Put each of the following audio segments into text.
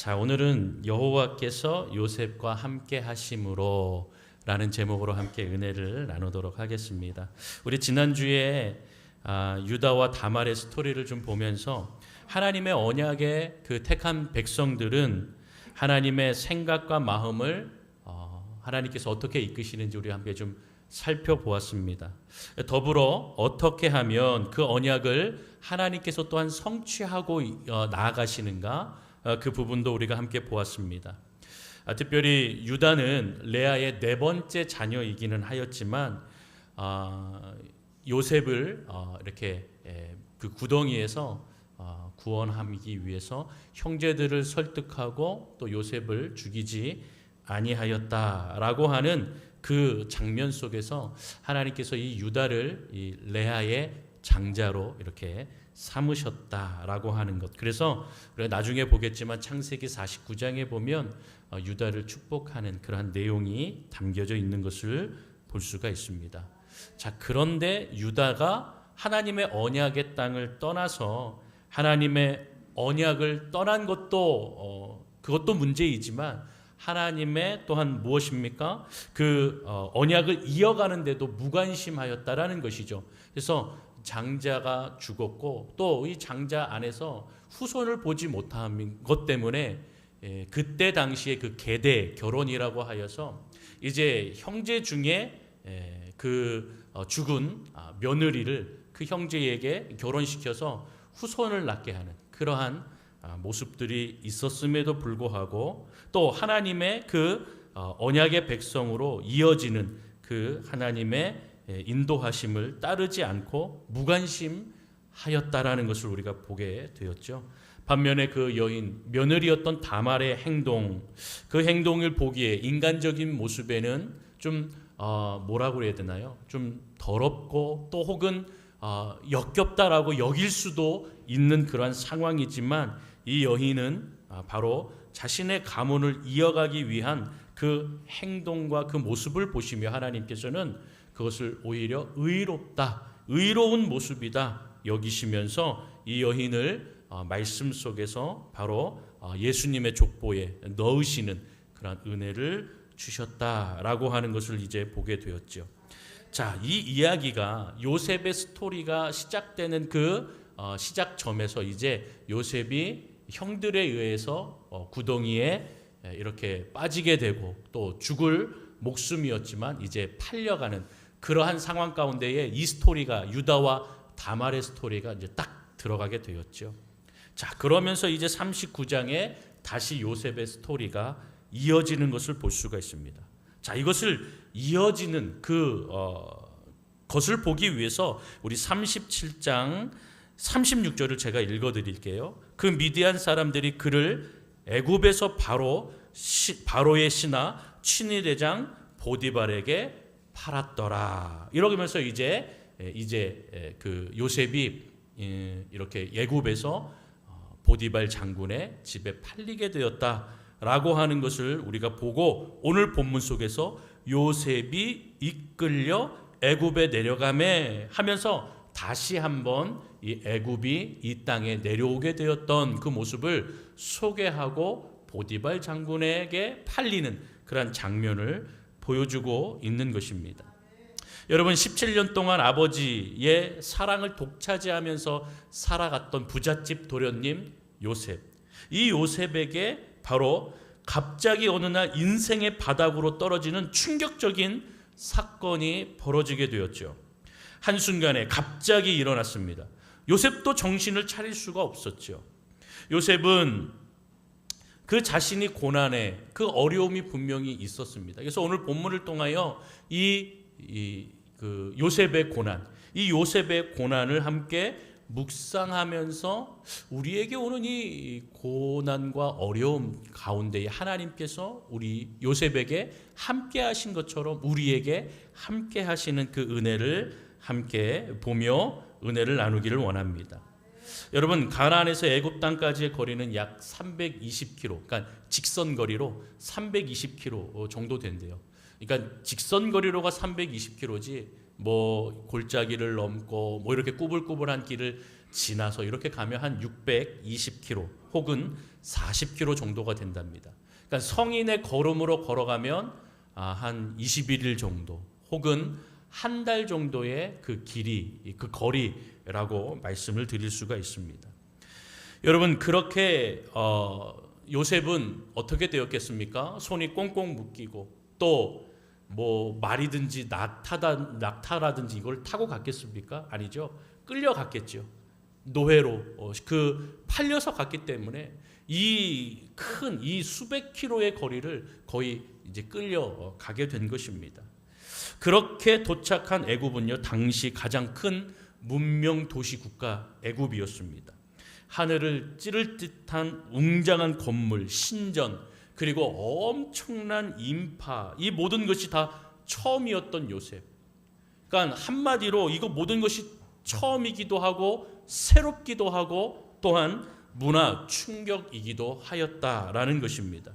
자, 오늘은 여호와께서 요셉과 함께 하심으로 라는 제목으로 함께 은혜를 나누도록 하겠습니다. 우리 지난주에 유다와 다말의 스토리를 좀 보면서 하나님의 언약의 그 택한 백성들은 하나님의 생각과 마음을 하나님께서 어떻게 이끄시는지 우리 함께 좀 살펴보았습니다. 더불어 어떻게 하면 그 언약을 하나님께서 또한 성취하고 나아가시는가, 그 부분도 우리가 함께 보았습니다. 특별히 유다는 레아의 네 번째 자녀이기는 하였지만 요셉을 이렇게 그 구덩이에서 구원하기 위해서 형제들을 설득하고 또 요셉을 죽이지 아니하였다라고 하는 그 장면 속에서 하나님께서 이 유다를 이 레아의 장자로 이렇게 삼으셨다라고 하는 것. 그래서 우리가 나중에 보겠지만 창세기 49장에 보면 유다를 축복하는 그러한 내용이 담겨져 있는 것을 볼 수가 있습니다. 자, 그런데 유다가 하나님의 언약의 땅을 떠나서 하나님의 언약을 떠난 것도 그것도 문제이지만 하나님의 또한 무엇입니까? 그 언약을 이어가는데도 무관심하였다라는 것이죠. 그래서 장자가 죽었고 또 이 장자 안에서 후손을 보지 못한 것 때문에 그때 당시에 그 계대 결혼이라고 하여서 이제 형제 중에 그 죽은 며느리를 그 형제에게 결혼시켜서 후손을 낳게 하는 그러한 모습들이 있었음에도 불구하고 또 하나님의 그 언약의 백성으로 이어지는 그 하나님의 인도하심을 따르지 않고 무관심하였다라는 것을 우리가 보게 되었죠. 반면에 그 여인 며느리였던 다말의 행동, 그 행동을 보기에 인간적인 모습에는 좀 뭐라고 해야 되나요? 좀 더럽고 또 혹은 역겹다라고 여길 수도 있는 그러한 상황이지만 이 여인은 바로 자신의 가문을 이어가기 위한 그 행동과 그 모습을 보시며 하나님께서는 그것을 오히려 의롭다, 의로운 모습이다 여기시면서 이 여인을 말씀 속에서 바로 예수님의 족보에 넣으시는 그런 은혜를 주셨다라고 하는 것을 이제 보게 되었죠. 자, 이 이야기가 요셉의 스토리가 시작되는 그 시작점에서 이제 요셉이 형들에 의해서 구덩이에 이렇게 빠지게 되고 또 죽을 목숨이었지만 이제 팔려가는 그러한 상황 가운데에 이 스토리가 유다와 다말의 스토리가 이제 딱 들어가게 되었죠. 자, 그러면서 이제 39장에 다시 요셉의 스토리가 이어지는 것을 볼 수가 있습니다. 자, 이것을 이어지는 그 것을 보기 위해서 우리 37장 36절을 제가 읽어드릴게요. 그 미디안 사람들이 그를 애굽에서 바로의 신하 친위대장 보디발에게 팔았더라. 이러면서 이제 그 요셉이 이렇게 애굽에서 보디발 장군의 집에 팔리게 되었다라고 하는 것을 우리가 보고 오늘 본문 속에서 요셉이 이끌려 애굽에 내려가매 하면서 다시 한번 이 애굽이 이 땅에 내려오게 되었던 그 모습을 소개하고 보디발 장군에게 팔리는 그런 장면을 보여주고 있는 것입니다. 여러분, 17년 동안 아버지의 사랑을 독차지하면서 살아갔던 부잣집 도련님 요셉, 이 요셉에게 바로 갑자기 어느 날 인생의 바닥으로 떨어지는 충격적인 사건이 벌어지게 되었죠. 한순간에 갑자기 일어났습니다. 요셉도 정신을 차릴 수가 없었죠. 요셉은 그 자신이 고난에 그 어려움이 분명히 있었습니다. 그래서 오늘 본문을 통하여 그 요셉의 고난, 이 요셉의 고난을 함께 묵상하면서 우리에게 오는 이 고난과 어려움 가운데에 하나님께서 우리 요셉에게 함께 하신 것처럼 우리에게 함께 하시는 그 은혜를 함께 보며 은혜를 나누기를 원합니다. 여러분, 가나안에서 애굽 땅까지의 거리는 약 320km, 그러니까 직선 거리로 320km 정도 된대요. 그러니까 직선 거리로가 320km지 뭐 골짜기를 넘고 뭐 이렇게 꾸불꾸불한 길을 지나서 이렇게 가면 한 620km 혹은 40km 정도가 된답니다. 그러니까 성인의 걸음으로 걸어가면 한 21일 정도 혹은 한 달 정도의 그 길이, 그 거리라고 말씀을 드릴 수가 있습니다. 여러분, 그렇게 요셉은 어떻게 되었겠습니까? 손이 꽁꽁 묶이고 또 뭐 말이든지 낙타라든지 이걸 타고 갔겠습니까? 아니죠. 끌려갔겠죠. 노예로 팔려서 갔기 때문에 이 수백 킬로의 거리를 거의 이제 끌려가게 된 것입니다. 그렇게 도착한 애굽은요, 당시 가장 큰 문명 도시 국가 애굽이었습니다. 하늘을 찌를 듯한 웅장한 건물, 신전, 그리고 엄청난 인파, 이 모든 것이 다 처음이었던 요셉. 그러니까 한마디로 이거 모든 것이 처음이기도 하고 새롭기도 하고 또한 문화 충격이기도 하였다라는 것입니다.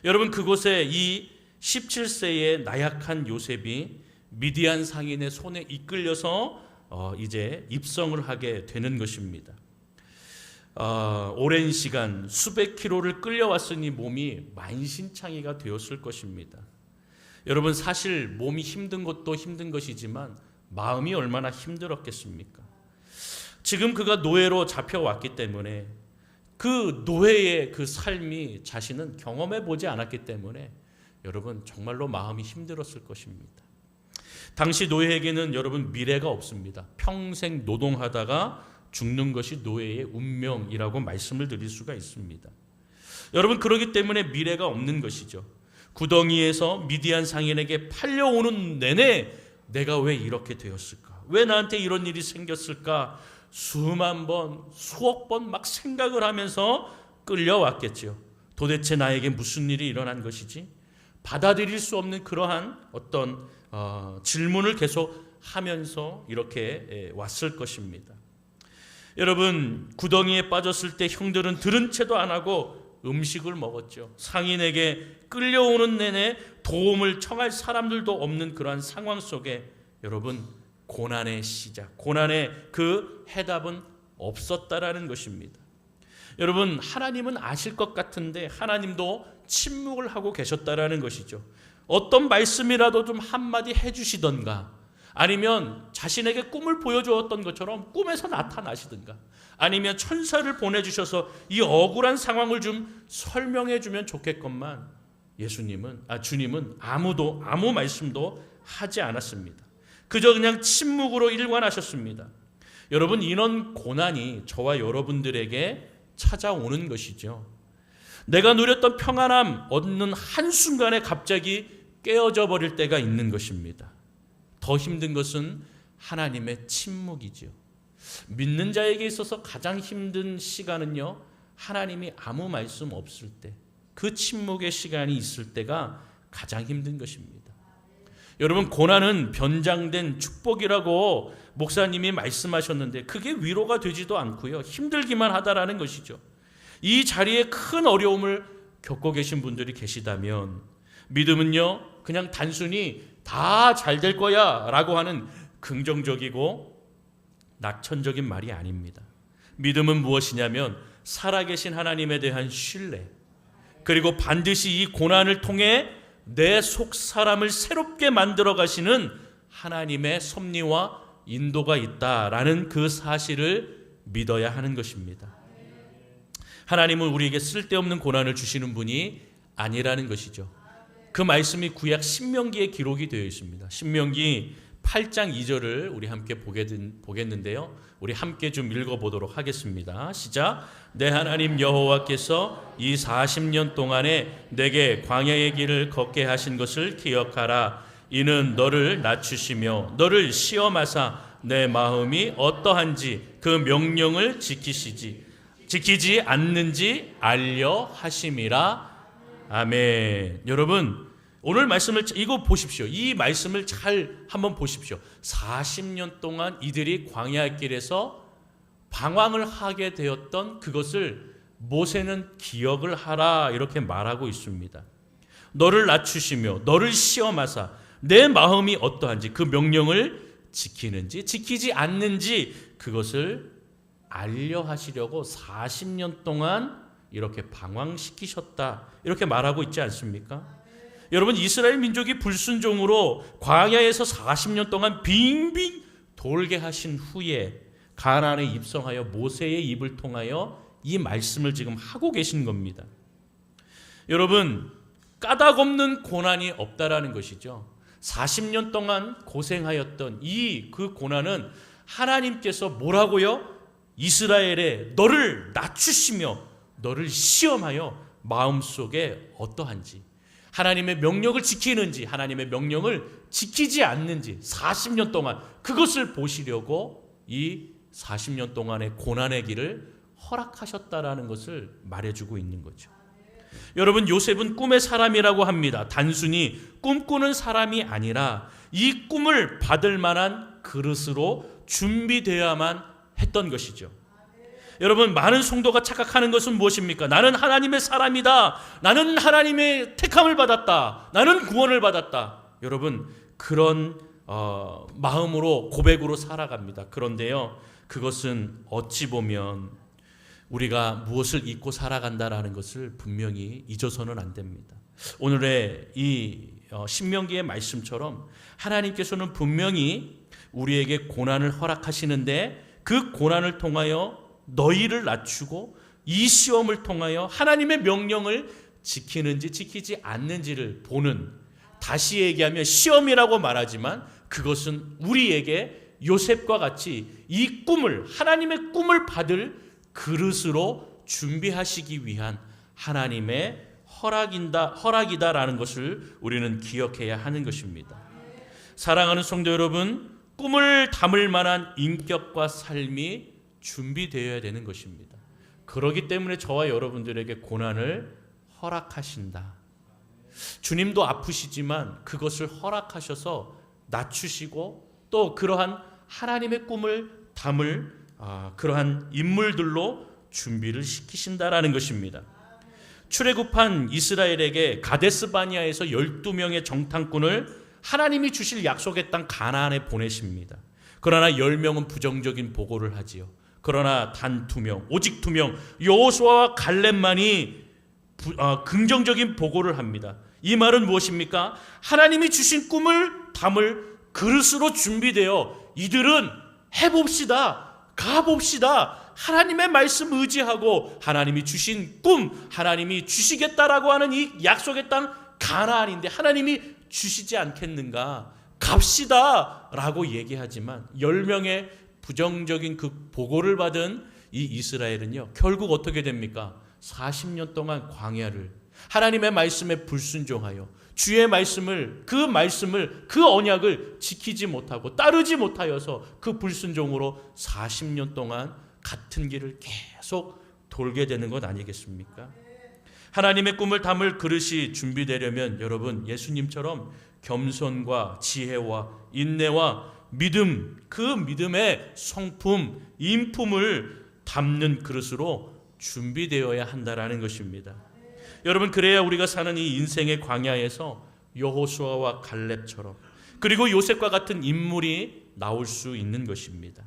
여러분, 그곳에 이 17세의 나약한 요셉이 미디안 상인의 손에 이끌려서 이제 입성을 하게 되는 것입니다. 오랜 시간 수백 킬로를 끌려왔으니 몸이 만신창이가 되었을 것입니다. 여러분, 사실 몸이 힘든 것도 힘든 것이지만 마음이 얼마나 힘들었겠습니까? 지금 그가 노예로 잡혀왔기 때문에 그 노예의 그 삶이 자신은 경험해 보지 않았기 때문에 여러분 정말로 마음이 힘들었을 것입니다. 당시 노예에게는 여러분 미래가 없습니다. 평생 노동하다가 죽는 것이 노예의 운명이라고 말씀을 드릴 수가 있습니다. 여러분, 그렇기 때문에 미래가 없는 것이죠. 구덩이에서 미디안 상인에게 팔려오는 내내 내가 왜 이렇게 되었을까? 왜 나한테 이런 일이 생겼을까? 수만 번, 수억 번 막 생각을 하면서 끌려왔겠죠. 도대체 나에게 무슨 일이 일어난 것이지? 받아들일 수 없는 그러한 어떤 질문을 계속 하면서 이렇게 왔을 것입니다. 여러분, 구덩이에 빠졌을 때 형들은 들은 채도 안 하고 음식을 먹었죠. 상인에게 끌려오는 내내 도움을 청할 사람들도 없는 그러한 상황 속에 여러분, 고난의 시작, 고난의 그 해답은 없었다라는 것입니다. 여러분, 하나님은 아실 것 같은데 하나님도 침묵을 하고 계셨다라는 것이죠. 어떤 말씀이라도 좀 한마디 해주시던가, 아니면 자신에게 꿈을 보여주었던 것처럼 꿈에서 나타나시든가, 아니면 천사를 보내주셔서 이 억울한 상황을 좀 설명해 주면 좋겠건만 주님은 아무 말씀도 하지 않았습니다. 그저 그냥 침묵으로 일관하셨습니다. 여러분, 이런 고난이 저와 여러분들에게 찾아오는 것이죠. 내가 누렸던 평안함 얻는 한순간에 갑자기 깨어져 버릴 때가 있는 것입니다. 더 힘든 것은 하나님의 침묵이죠. 믿는 자에게 있어서 가장 힘든 시간은요, 하나님이 아무 말씀 없을 때, 그 침묵의 시간이 있을 때가 가장 힘든 것입니다. 여러분, 고난은 변장된 축복이라고 목사님이 말씀하셨는데 그게 위로가 되지도 않고요, 힘들기만 하다라는 것이죠. 이 자리에 큰 어려움을 겪고 계신 분들이 계시다면 믿음은요, 그냥 단순히 다 잘 될 거야 라고 하는 긍정적이고 낙천적인 말이 아닙니다. 믿음은 무엇이냐면 살아계신 하나님에 대한 신뢰, 그리고 반드시 이 고난을 통해 내 속 사람을 새롭게 만들어 가시는 하나님의 섭리와 인도가 있다라는 그 사실을 믿어야 하는 것입니다. 하나님은 우리에게 쓸데없는 고난을 주시는 분이 아니라는 것이죠. 그 말씀이 구약 신명기에 기록이 되어 있습니다. 신명기 8장 2절을 우리 함께 보겠는데요. 우리 함께 좀 읽어보도록 하겠습니다. 시작. 내 하나님 여호와께서 이 40년 동안에 내게 광야의 길을 걷게 하신 것을 기억하라. 이는 너를 낮추시며 너를 시험하사 내 마음이 어떠한지 그 명령을 지키지 않는지 알려 하심이라. 아멘. 여러분, 오늘 말씀을 이거 보십시오. 이 말씀을 잘 한번 보십시오. 40년 동안 이들이 광야 길에서 방황을 하게 되었던 그것을 모세는 기억을 하라 이렇게 말하고 있습니다. 너를 낮추시며 너를 시험하사 내 마음이 어떠한지 그 명령을 지키는지 지키지 않는지 그것을 알려 하시려고 40년 동안 이렇게 방황시키셨다, 이렇게 말하고 있지 않습니까? 여러분, 이스라엘 민족이 불순종으로 광야에서 40년 동안 빙빙 돌게 하신 후에 가나안에 입성하여 모세의 입을 통하여 이 말씀을 지금 하고 계신 겁니다. 여러분, 까닭없는 고난이 없다라는 것이죠. 40년 동안 고생하였던 그 고난은 하나님께서 뭐라고요? 이스라엘에 너를 낮추시며 너를 시험하여 마음속에 어떠한지, 하나님의 명령을 지키는지 하나님의 명령을 지키지 않는지 40년 동안 그것을 보시려고 이 40년 동안의 고난의 길을 허락하셨다라는 것을 말해주고 있는 거죠. 여러분, 요셉은 꿈의 사람이라고 합니다. 단순히 꿈꾸는 사람이 아니라 이 꿈을 받을 만한 그릇으로 준비되어야만 했던 것이죠. 여러분, 많은 성도가 착각하는 것은 무엇입니까? 나는 하나님의 사람이다, 나는 하나님의 택함을 받았다, 나는 구원을 받았다. 여러분, 그런 마음으로, 고백으로 살아갑니다. 그런데요, 그것은 어찌 보면 우리가 무엇을 잊고 살아간다라는 것을 분명히 잊어서는 안 됩니다. 오늘의 이 신명기의 말씀처럼 하나님께서는 분명히 우리에게 고난을 허락하시는데 그 고난을 통하여 너희를 낮추고 이 시험을 통하여 하나님의 명령을 지키는지 지키지 않는지를 보는, 다시 얘기하면 시험이라고 말하지만 그것은 우리에게 요셉과 같이 이 꿈을, 하나님의 꿈을 받을 그릇으로 준비하시기 위한 하나님의 허락이다라는 것을 우리는 기억해야 하는 것입니다. 사랑하는 성도 여러분, 꿈을 담을 만한 인격과 삶이 준비되어야 되는 것입니다. 그렇기 때문에 저와 여러분들에게 고난을 허락하신다. 주님도 아프시지만 그것을 허락하셔서 낮추시고 또 그러한 하나님의 꿈을 담을 그러한 인물들로 준비를 시키신다라는 것입니다. 출애굽한 이스라엘에게 가데스 바니아에서 12명의 정탐꾼을 하나님이 주실 약속의 땅 가나안에 보내십니다. 그러나 10명은 부정적인 보고를 하지요. 그러나 단 2명, 오직 2명, 여호수아와 갈렙만이 긍정적인 보고를 합니다. 이 말은 무엇입니까? 하나님이 주신 꿈을 담을 그릇으로 준비되어 이들은 해봅시다, 가봅시다, 하나님의 말씀 의지하고 하나님이 주신 꿈, 하나님이 주시겠다라고 하는 이 약속의 땅 가나안인데 하나님이 주시지 않겠는가, 갑시다 라고 얘기하지만 10명의 부정적인 그 보고를 받은 이 이스라엘은요, 결국 어떻게 됩니까? 40년 동안 광야를 하나님의 말씀에 불순종하여 주의 말씀을, 그 언약을 지키지 못하고 따르지 못하여서 그 불순종으로 40년 동안 같은 길을 계속 돌게 되는 것 아니겠습니까? 하나님의 꿈을 담을 그릇이 준비되려면 여러분, 예수님처럼 겸손과 지혜와 인내와 믿음, 그 믿음의 성품, 인품을 담는 그릇으로 준비되어야 한다라는 것입니다. 여러분, 그래야 우리가 사는 이 인생의 광야에서 여호수아와 갈렙처럼 그리고 요셉과 같은 인물이 나올 수 있는 것입니다.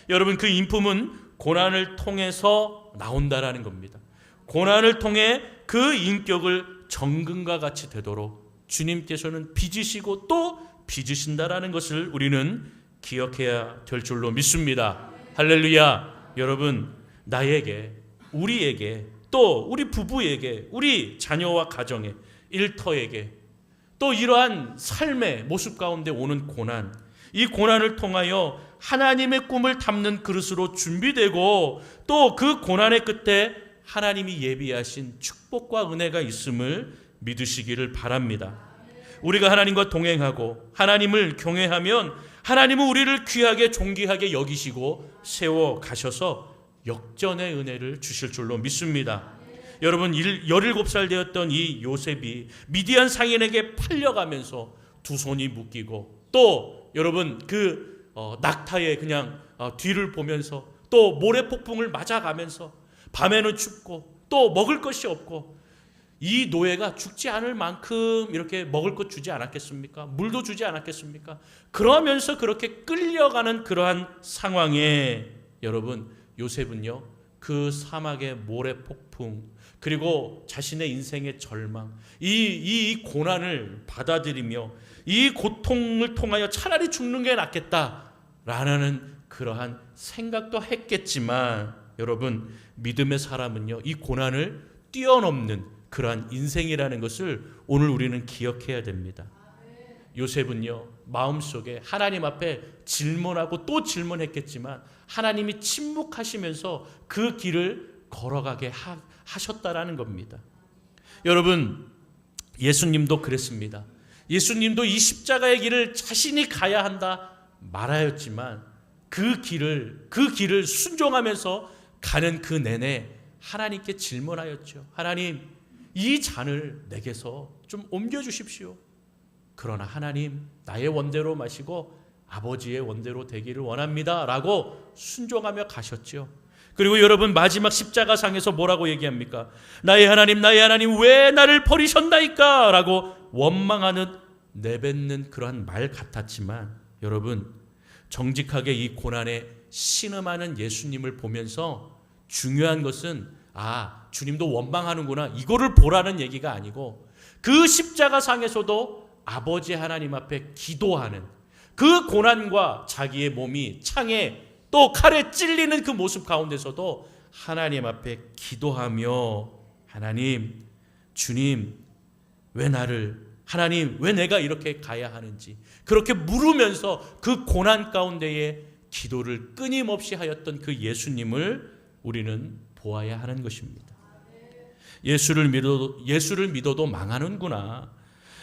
여러분, 그 인품은 고난을 통해서 나온다라는 겁니다. 고난을 통해 그 인격을 정금과 같이 되도록 주님께서는 빚으시고 또 빚으신다라는 것을 우리는 기억해야 될 줄로 믿습니다. 할렐루야. 여러분, 나에게, 우리에게, 또 우리 부부에게, 우리 자녀와 가정에, 일터에게 또 이러한 삶의 모습 가운데 오는 고난, 이 고난을 통하여 하나님의 꿈을 담는 그릇으로 준비되고 또 그 고난의 끝에 하나님이 예비하신 축복과 은혜가 있음을 믿으시기를 바랍니다. 우리가 하나님과 동행하고 하나님을 경외하면 하나님은 우리를 귀하게 존귀하게 여기시고 세워 가셔서 역전의 은혜를 주실 줄로 믿습니다. 여러분, 17살 되었던 이 요셉이 미디안 상인에게 팔려가면서 두 손이 묶이고 또 여러분 그 낙타에 그냥 뒤를 보면서 또 모래폭풍을 맞아가면서 밤에는 춥고 또 먹을 것이 없고 이 노예가 죽지 않을 만큼 이렇게 먹을 것 주지 않았겠습니까? 물도 주지 않았겠습니까? 그러면서 그렇게 끌려가는 그러한 상황에 여러분, 요셉은요, 그 사막의 모래 폭풍, 그리고 자신의 인생의 절망, 이 고난을 받아들이며 이 고통을 통하여 차라리 죽는 게 낫겠다라는 그러한 생각도 했겠지만, 여러분, 믿음의 사람은요, 이 고난을 뛰어넘는 그러한 인생이라는 것을 오늘 우리는 기억해야 됩니다. 요셉은요, 마음속에 하나님 앞에 질문하고 또 질문했겠지만 하나님이 침묵하시면서 그 길을 걸어가게 하셨다라는 겁니다. 여러분, 예수님도 그랬습니다. 예수님도 이 십자가의 길을 자신이 가야 한다 말하였지만 그 길을 순종하면서 가는 그 내내 하나님께 질문하였죠. 하나님, 이 잔을 내게서 좀 옮겨주십시오. 그러나 하나님, 나의 원대로 마시고 아버지의 원대로 되기를 원합니다 라고 순종하며 가셨죠. 그리고 여러분, 마지막 십자가상에서 뭐라고 얘기합니까? 나의 하나님, 나의 하나님, 왜 나를 버리셨나이까 라고 원망하는, 내뱉는 그러한 말 같았지만, 여러분, 정직하게 이 고난에 신음하는 예수님을 보면서 중요한 것은, 주님도 원망하는구나, 이거를 보라는 얘기가 아니고, 그 십자가상에서도 아버지 하나님 앞에 기도하는, 그 고난과 자기의 몸이 창에 또 칼에 찔리는 그 모습 가운데서도 하나님 앞에 기도하며, 하나님, 주님, 하나님, 왜 내가 이렇게 가야 하는지, 그렇게 물으면서 그 고난 가운데에 기도를 끊임없이 하였던 그 예수님을 우리는 보아야 하는 것입니다. 예수를 믿어도 망하는구나,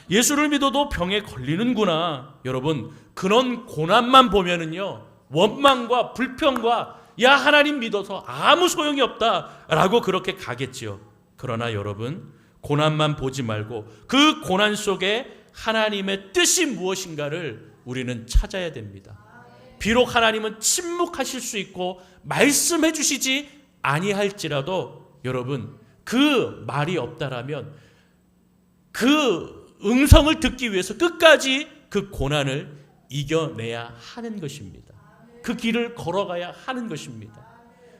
예수를 믿어도 병에 걸리는구나. 여러분, 그런 고난만 보면은요, 원망과 불평과 야, 하나님 믿어서 아무 소용이 없다라고 그렇게 가겠지요. 그러나 여러분, 고난만 보지 말고 그 고난 속에 하나님의 뜻이 무엇인가를 우리는 찾아야 됩니다. 비록 하나님은 침묵하실 수 있고 말씀해 주시지 아니할지라도, 여러분, 그 말이 없다라면 그 음성을 듣기 위해서 끝까지 그 고난을 이겨내야 하는 것입니다. 그 길을 걸어가야 하는 것입니다.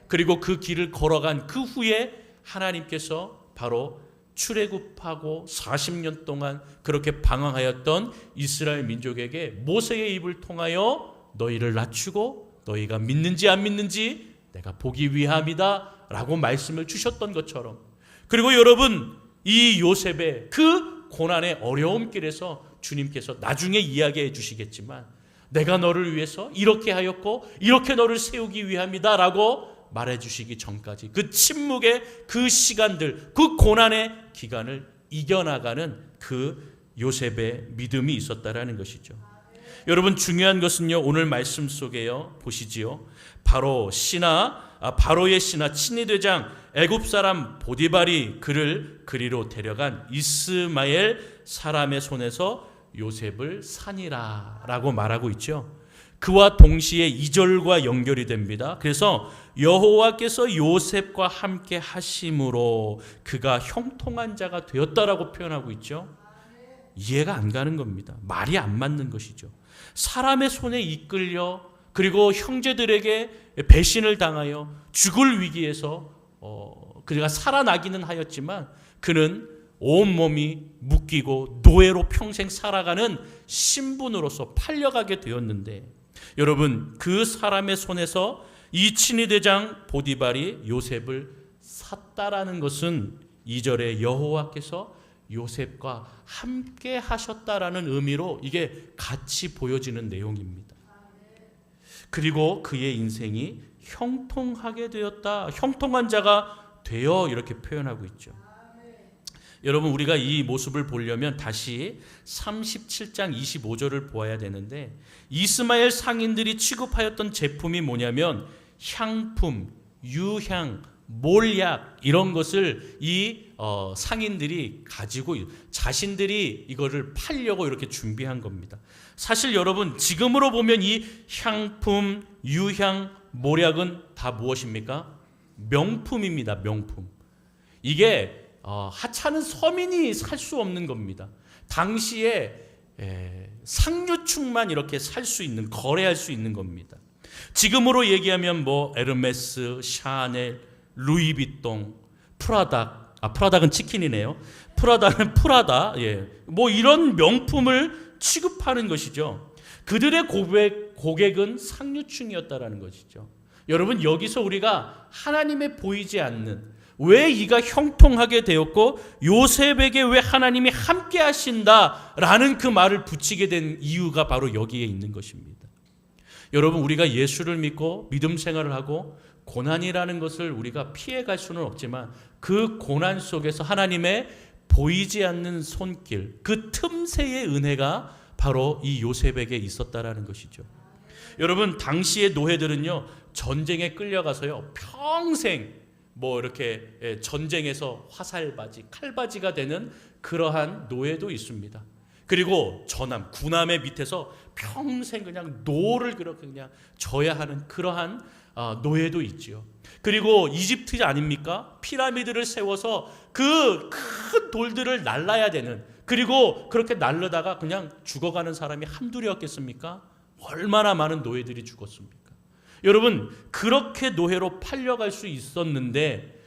그리고 그 길을 걸어간 그 후에 하나님께서 바로 출애굽하고 40년 동안 그렇게 방황하였던 이스라엘 민족에게 모세의 입을 통하여 너희를 낮추고 너희가 믿는지 안 믿는지 내가 보기 위함이다 라고 말씀을 주셨던 것처럼, 그리고 여러분, 이 요셉의 그 고난의 어려움 길에서 주님께서 나중에 이야기해 주시겠지만, 내가 너를 위해서 이렇게 하였고 이렇게 너를 세우기 위함이다 라고 말해 주시기 전까지 그 침묵의 그 시간들, 그 고난의 기간을 이겨나가는 그 요셉의 믿음이 있었다라는 것이죠. 여러분, 중요한 것은요, 오늘 말씀 속에요, 보시지요, 바로의 신하 친위대장 애굽 사람 보디발이 그를 그리로 데려간 이스마엘 사람의 손에서 요셉을 산이라 라고 말하고 있죠. 그와 동시에 2절과 연결이 됩니다. 그래서 여호와께서 요셉과 함께 하심으로 그가 형통한 자가 되었다라고 표현하고 있죠. 이해가 안 가는 겁니다. 말이 안 맞는 것이죠. 사람의 손에 이끌려, 그리고 형제들에게 배신을 당하여 죽을 위기에서 그가 살아나기는 하였지만, 그는 온몸이 묶이고 노예로 평생 살아가는 신분으로서 팔려가게 되었는데, 여러분, 그 사람의 손에서 이 친위대장 보디발이 요셉을 샀다라는 것은 2절에 여호와께서 요셉과 함께 하셨다라는 의미로 이게 같이 보여지는 내용입니다. 그리고 그의 인생이 형통하게 되었다, 형통한 자가 되어, 이렇게 표현하고 있죠. 여러분, 우리가 이 모습을 보려면 다시 37장 25절을 보아야 되는데, 이스마엘 상인들이 취급하였던 제품이 뭐냐면 향품, 유향, 몰약, 이런 것을 이 상인들이 가지고 자신들이 이거를 팔려고 이렇게 준비한 겁니다. 사실 여러분, 지금으로 보면 이 향품, 유향, 몰약은 다 무엇입니까? 명품입니다. 명품. 이게 하찮은 서민이 살 수 없는 겁니다. 당시에 상류층만 이렇게 살 수 있는, 거래할 수 있는 겁니다. 지금으로 얘기하면 뭐 에르메스, 샤넬, 루이비통, 프라닥은 치킨이네요. 프라다는 프라다, 뭐 이런 명품을 취급하는 것이죠. 그들의 고객은 상류층이었다라는 것이죠. 여러분, 여기서 우리가 하나님의 보이지 않는, 왜 이가 형통하게 되었고 요셉에게 왜 하나님이 함께 하신다라는 그 말을 붙이게 된 이유가 바로 여기에 있는 것입니다. 여러분, 우리가 예수를 믿고 믿음 생활을 하고 고난이라는 것을 우리가 피해갈 수는 없지만 그 고난 속에서 하나님의 보이지 않는 손길, 그 틈새의 은혜가 바로 이 요셉에게 있었다라는 것이죠. 여러분, 당시의 노예들은요, 전쟁에 끌려가서요, 평생 뭐 이렇게 전쟁에서 화살바지, 칼바지가 되는 그러한 노예도 있습니다. 그리고 저남, 구남의 밑에서 평생 그냥 노를 그렇게 그냥 져야 하는 그러한 노예도 있지요. 그리고 이집트 아닙니까? 피라미드를 세워서 그 큰 돌들을 날라야 되는, 그리고 그렇게 날르다가 그냥 죽어가는 사람이 한둘이었겠습니까? 얼마나 많은 노예들이 죽었습니까? 여러분, 그렇게 노예로 팔려갈 수 있었는데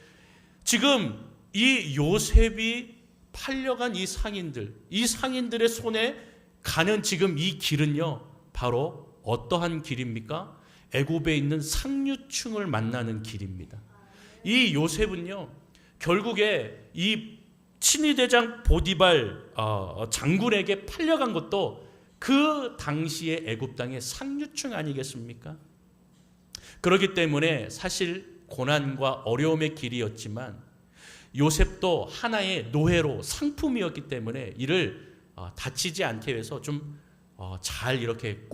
지금 이 요셉이 팔려간 이 상인들의 손에 가는 지금 이 길은요, 바로 어떠한 길입니까? 애굽에 있는 상류층을 만나는 길입니다. 이 요셉은요, 결국에 이 친위대장 보디발 장군에게 팔려간 것도 그 당시의 애굽 땅의 상류층 아니겠습니까? 그렇기 때문에 사실 고난과 어려움의 길이었지만 요셉도 하나의 노예로 상품이었기 때문에 이를 다치지 않게 해서 좀 잘 이렇게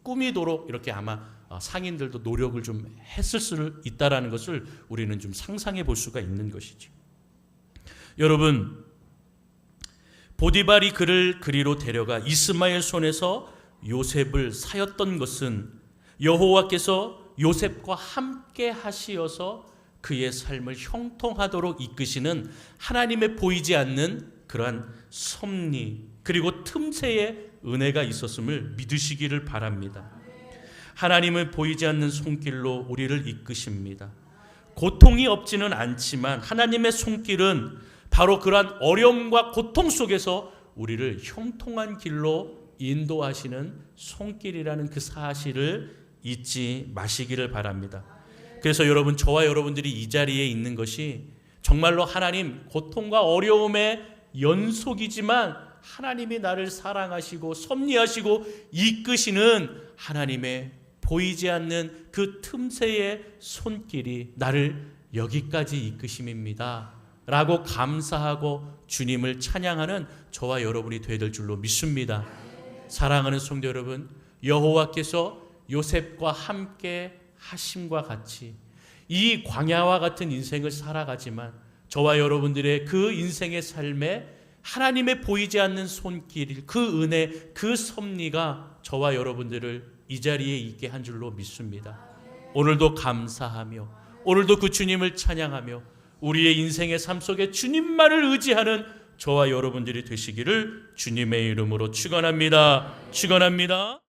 꾸미도록 이렇게 아마 상인들도 노력을 좀 했을 수 있다라는 것을 우리는 좀 상상해 볼 수가 있는 것이죠. 여러분, 보디발이 그를 그리로 데려가 이스마엘 손에서 요셉을 사였던 것은 여호와께서 요셉과 함께 하시어서 그의 삶을 형통하도록 이끄시는 하나님의 보이지 않는 그러한 섭리, 그리고 틈새의 은혜가 있었음을 믿으시기를 바랍니다. 하나님은 보이지 않는 손길로 우리를 이끄십니다. 고통이 없지는 않지만 하나님의 손길은 바로 그러한 어려움과 고통 속에서 우리를 형통한 길로 인도하시는 손길이라는 그 사실을 잊지 마시기를 바랍니다. 그래서 여러분, 저와 여러분들이 이 자리에 있는 것이 정말로 하나님, 고통과 어려움의 연속이지만 하나님이 나를 사랑하시고 섭리하시고 이끄시는 하나님의 보이지 않는 그 틈새의 손길이 나를 여기까지 이끄심입니다 라고 감사하고 주님을 찬양하는 저와 여러분이 되어야 될 줄로 믿습니다. 사랑하는 성도 여러분, 여호와께서 요셉과 함께 하심과 같이 이 광야와 같은 인생을 살아가지만 저와 여러분들의 그 인생의 삶에 하나님의 보이지 않는 손길, 그 은혜, 그 섭리가 저와 여러분들을 이 자리에 있게 한 줄로 믿습니다. 오늘도 감사하며 오늘도 그 주님을 찬양하며 우리의 인생의 삶 속에 주님만을 의지하는 저와 여러분들이 되시기를 주님의 이름으로 축원합니다.